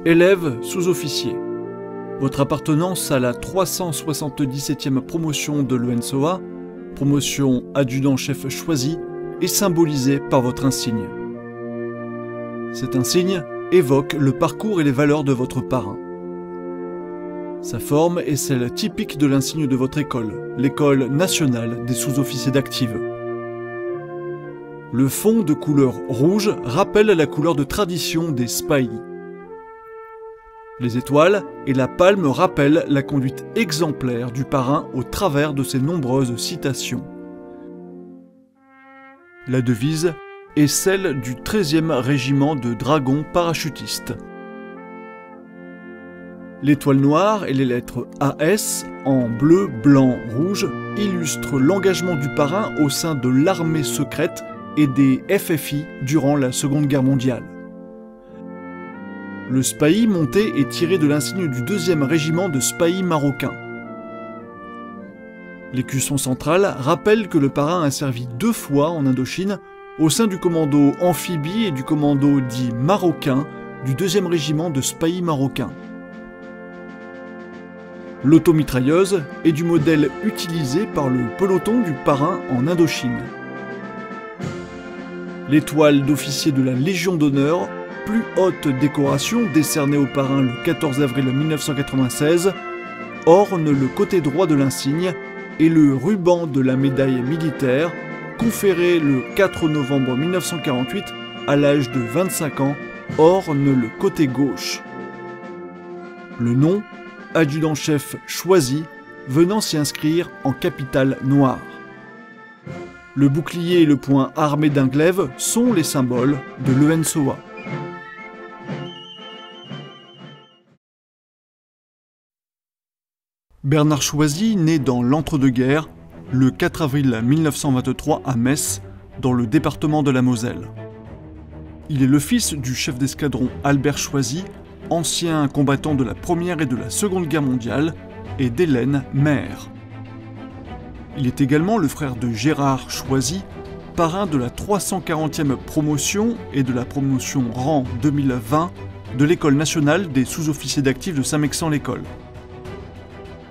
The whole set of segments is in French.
Élève sous-officier. Votre appartenance à la 377e promotion de l'ENSOA, promotion adjudant-chef choisi, est symbolisée par votre insigne. Cet insigne évoque le parcours et les valeurs de votre parrain. Sa forme est celle typique de l'insigne de votre école, l'École nationale des sous-officiers d'active. Le fond de couleur rouge rappelle la couleur de tradition des spahis. Les étoiles et la palme rappellent la conduite exemplaire du parrain au travers de ses nombreuses citations. La devise est celle du 13e régiment de dragons parachutistes. L'étoile noire et les lettres AS en bleu, blanc, rouge illustrent l'engagement du parrain au sein de l'armée secrète et des FFI durant la Seconde Guerre mondiale. Le spahi monté est tiré de l'insigne du 2e régiment de spahis marocains. L'écusson central rappelle que le parrain a servi 2 fois en Indochine au sein du commando amphibie et du commando dit marocain du 2e régiment de spahis marocains. L'automitrailleuse est du modèle utilisé par le peloton du parrain en Indochine. L'étoile d'officier de la Légion d'honneur, plus haute décoration décernée au parrain le 14 avril 1996, orne le côté droit de l'insigne et le ruban de la médaille militaire, conféré le 4 novembre 1948 à l'âge de 25 ans, orne le côté gauche. Le nom, adjudant-chef choisi, venant s'y inscrire en capitale noire. Le bouclier et le poing armé d'un glaive sont les symboles de l'ENSOA. Bernard Choisy naît dans l'entre-deux-guerres le 4 avril 1923 à Metz, dans le département de la Moselle. Il est le fils du chef d'escadron Albert Choisy, ancien combattant de la Première et de la Seconde Guerre mondiale, et d'Hélène Maire. Il est également le frère de Gérard Choisy, parrain de la 340e promotion et de la promotion rang 2020 de l'École nationale des sous-officiers d'actifs de Saint-Mexant-l'École.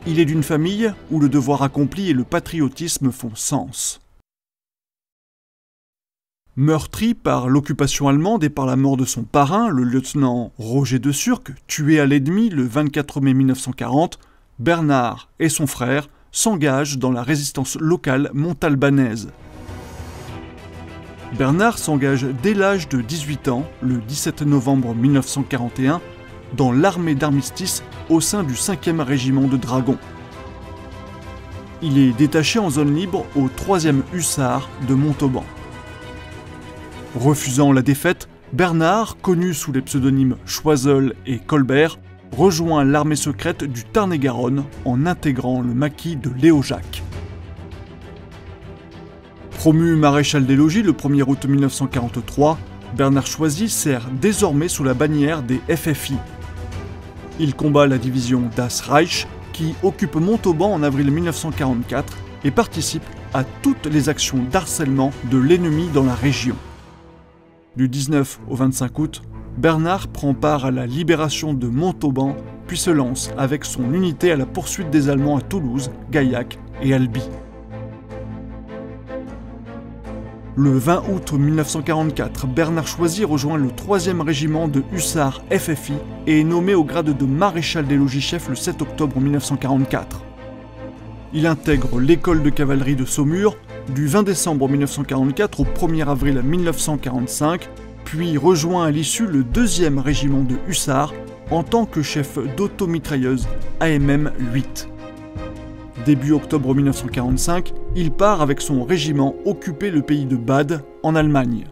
Il est d'une famille où le devoir accompli et le patriotisme font sens. Meurtri par l'occupation allemande et par la mort de son parrain, le lieutenant Roger de Surck, tué à l'ennemi le 24 mai 1940, Bernard et son frère s'engagent dans la résistance locale montalbanaise. Bernard s'engage dès l'âge de 18 ans, le 17 novembre 1941, dans l'armée d'armistice au sein du 5e régiment de dragons. Il est détaché en zone libre au 3e hussards de Montauban. Refusant la défaite, Bernard, connu sous les pseudonymes Choiseul et Colbert, rejoint l'armée secrète du Tarn-et-Garonne en intégrant le maquis de Léojac. Promu maréchal des logis le 1er août 1943, Bernard Choisy sert désormais sous la bannière des FFI. Il combat la division Das Reich qui occupe Montauban en avril 1944 et participe à toutes les actions d'harcèlement de l'ennemi dans la région. Du 19 au 25 août, Bernard prend part à la libération de Montauban puis se lance avec son unité à la poursuite des Allemands à Toulouse, Gaillac et Albi. Le 20 août 1944, Bernard Choisy rejoint le 3e régiment de hussards FFI et est nommé au grade de maréchal des logis-chefs le 7 octobre 1944. Il intègre l'école de cavalerie de Saumur du 20 décembre 1944 au 1er avril 1945, puis rejoint à l'issue le 2e régiment de hussards en tant que chef d'automitrailleuse AMM 8. Début octobre 1945, il part avec son régiment occuper le pays de Bade, en Allemagne.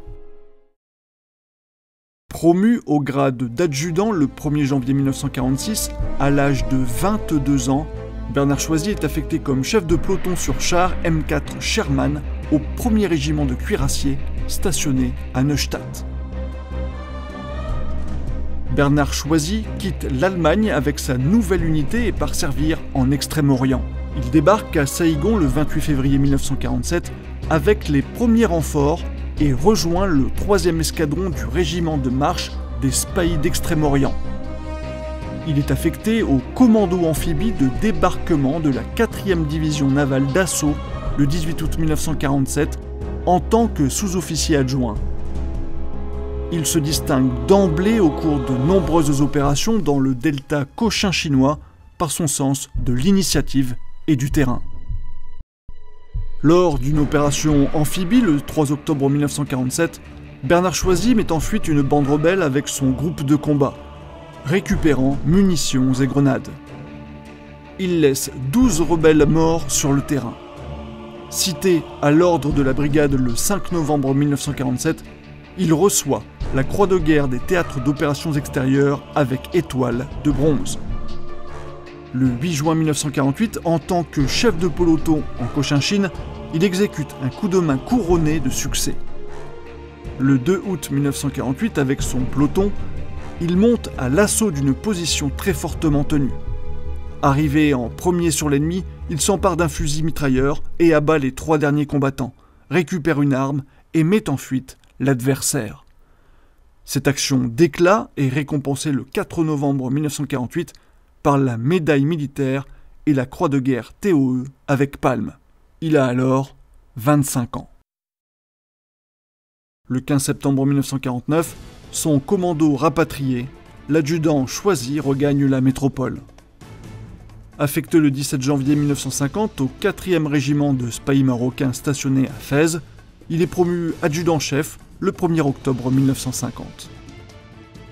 Promu au grade d'adjudant le 1er janvier 1946, à l'âge de 22 ans, Bernard Choisy est affecté comme chef de peloton sur char M4 Sherman au 1er régiment de cuirassiers, stationné à Neustadt. Bernard Choisy quitte l'Allemagne avec sa nouvelle unité et part servir en Extrême-Orient. Il débarque à Saïgon le 28 février 1947 avec les premiers renforts et rejoint le 3e escadron du régiment de marche des Spahis d'Extrême-Orient. Il est affecté au commando amphibie de débarquement de la 4e division navale d'assaut le 18 août 1947 en tant que sous-officier adjoint. Il se distingue d'emblée au cours de nombreuses opérations dans le delta cochin chinois par son sens de l'initiative et du terrain. Lors d'une opération amphibie le 3 octobre 1947, Bernard Choisy met en fuite une bande rebelle avec son groupe de combat, récupérant munitions et grenades. Il laisse 12 rebelles morts sur le terrain. Cité à l'ordre de la brigade le 5 novembre 1947, il reçoit la Croix de guerre des théâtres d'opérations extérieures avec étoile de bronze. Le 8 juin 1948, en tant que chef de peloton en Cochinchine, il exécute un coup de main couronné de succès. Le 2 août 1948, avec son peloton, il monte à l'assaut d'une position très fortement tenue. Arrivé en premier sur l'ennemi, il s'empare d'un fusil mitrailleur et abat les 3 derniers combattants, récupère une arme et met en fuite l'adversaire. Cette action d'éclat est récompensée le 4 novembre 1948 par la médaille militaire et la croix de guerre TOE avec palme. Il a alors 25 ans. Le 15 septembre 1949, son commando rapatrié, l'adjudant Choisy regagne la métropole. Affecté le 17 janvier 1950 au 4e régiment de spahis marocains stationné à Fès, il est promu adjudant-chef le 1er octobre 1950.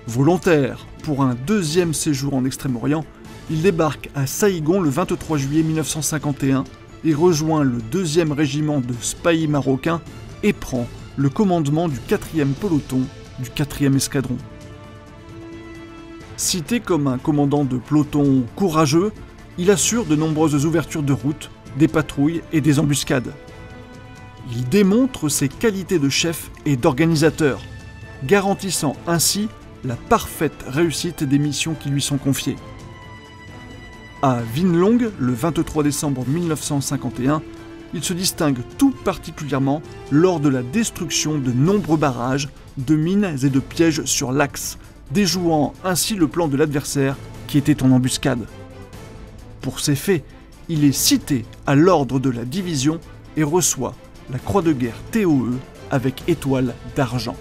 Volontaire pour un 2e séjour en Extrême-Orient, il débarque à Saïgon le 23 juillet 1951 et rejoint le 2e régiment de spahis marocains et prend le commandement du 4e peloton du 4e escadron. Cité comme un commandant de peloton courageux, il assure de nombreuses ouvertures de route, des patrouilles et des embuscades. Il démontre ses qualités de chef et d'organisateur, garantissant ainsi la parfaite réussite des missions qui lui sont confiées. À Vinlong, le 23 décembre 1951, il se distingue tout particulièrement lors de la destruction de nombreux barrages, de mines et de pièges sur l'axe, déjouant ainsi le plan de l'adversaire qui était en embuscade. Pour ces faits, il est cité à l'ordre de la division et reçoit la croix de guerre TOE avec étoile d'argent.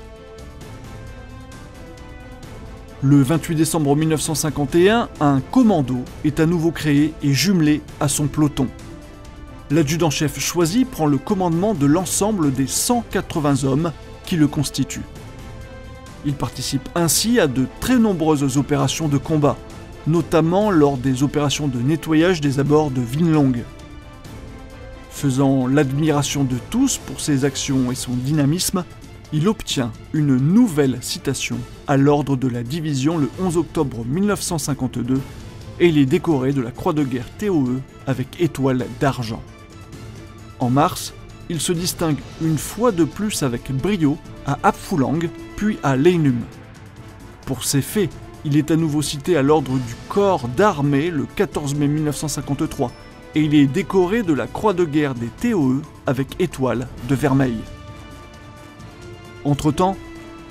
Le 28 décembre 1951, un commando est à nouveau créé et jumelé à son peloton. L'adjudant-chef Choisy prend le commandement de l'ensemble des 180 hommes qui le constituent. Il participe ainsi à de très nombreuses opérations de combat, notamment lors des opérations de nettoyage des abords de Vinlong. Faisant l'admiration de tous pour ses actions et son dynamisme, il obtient une nouvelle citation à l'ordre de la division le 11 octobre 1952 et il est décoré de la croix de guerre TOE avec étoile d'argent. En mars, il se distingue une fois de plus avec brio à Apfulang puis à Leinum. Pour ces faits, il est à nouveau cité à l'ordre du corps d'armée le 14 mai 1953 et il est décoré de la croix de guerre des TOE avec étoile de vermeil. Entre-temps,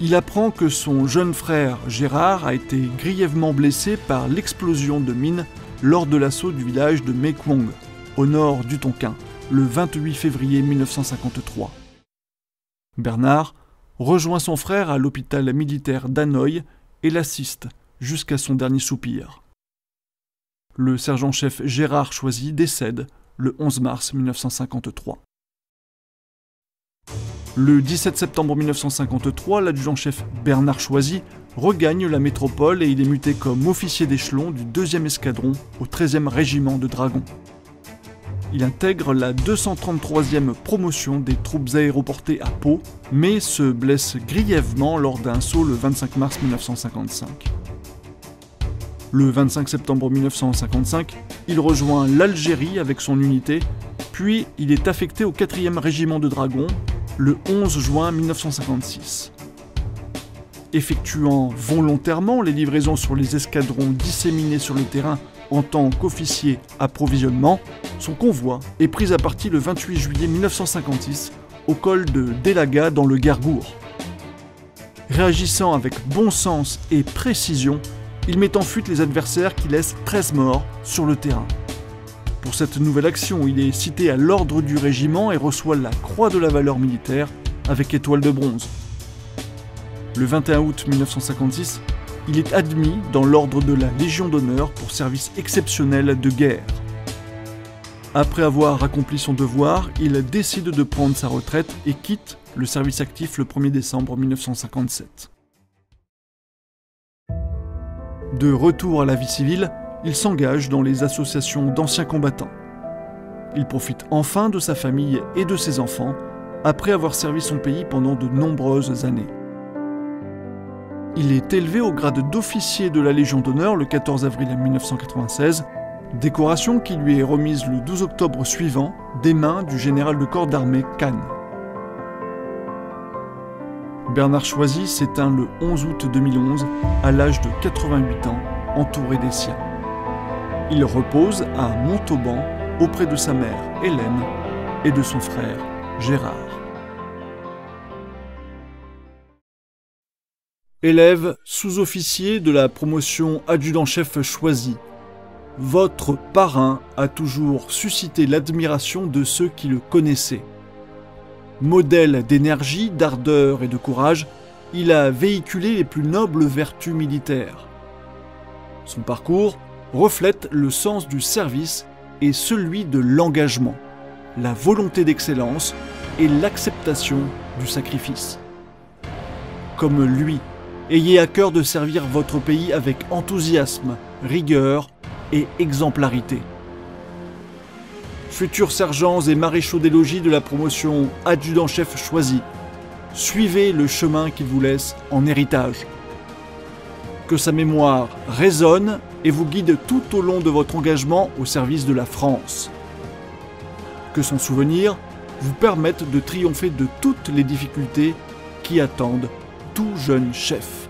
il apprend que son jeune frère Gérard a été grièvement blessé par l'explosion de mine lors de l'assaut du village de Mekwong, au nord du Tonkin, le 28 février 1953. Bernard rejoint son frère à l'hôpital militaire d'Hanoï et l'assiste jusqu'à son dernier soupir. Le sergent-chef Gérard Choisy décède le 11 mars 1953. Le 17 septembre 1953, l'adjudant-chef Bernard Choisy regagne la métropole et il est muté comme officier d'échelon du 2e escadron au 13e régiment de dragons. Il intègre la 233e promotion des troupes aéroportées à Pau, mais se blesse grièvement lors d'un saut le 25 mars 1955. Le 25 septembre 1955, il rejoint l'Algérie avec son unité, puis il est affecté au 4e régiment de dragons le 11 juin 1956. Effectuant volontairement les livraisons sur les escadrons disséminés sur le terrain en tant qu'officier approvisionnement, son convoi est pris à partie le 28 juillet 1956 au col de Delaga dans le Gargour. Réagissant avec bon sens et précision, Il met en fuite les adversaires qui laissent 13 morts sur le terrain. Pour cette nouvelle action, il est cité à l'ordre du régiment et reçoit la Croix de la valeur militaire avec étoile de bronze. Le 21 août 1956, il est admis dans l'ordre de la Légion d'honneur pour service exceptionnel de guerre. Après avoir accompli son devoir, il décide de prendre sa retraite et quitte le service actif le 1er décembre 1957. De retour à la vie civile, il s'engage dans les associations d'anciens combattants. Il profite enfin de sa famille et de ses enfants, après avoir servi son pays pendant de nombreuses années. Il est élevé au grade d'officier de la Légion d'honneur le 14 avril 1996, décoration qui lui est remise le 12 octobre suivant des mains du général de corps d'armée Kahn. Bernard Choisy s'éteint le 11 août 2011 à l'âge de 88 ans, entouré des siens. Il repose à Montauban auprès de sa mère Hélène et de son frère Gérard. Élève sous-officier de la promotion adjudant-chef Choisy, votre parrain a toujours suscité l'admiration de ceux qui le connaissaient. Modèle d'énergie, d'ardeur et de courage, il a véhiculé les plus nobles vertus militaires. Son parcours reflète le sens du service et celui de l'engagement, la volonté d'excellence et l'acceptation du sacrifice. Comme lui, ayez à cœur de servir votre pays avec enthousiasme, rigueur et exemplarité. Futurs sergents et maréchaux des logis de la promotion adjudant-chef Choisy, suivez le chemin qu'il vous laisse en héritage. Que sa mémoire résonne et vous guide tout au long de votre engagement au service de la France. Que son souvenir vous permette de triompher de toutes les difficultés qui attendent tout jeune chef.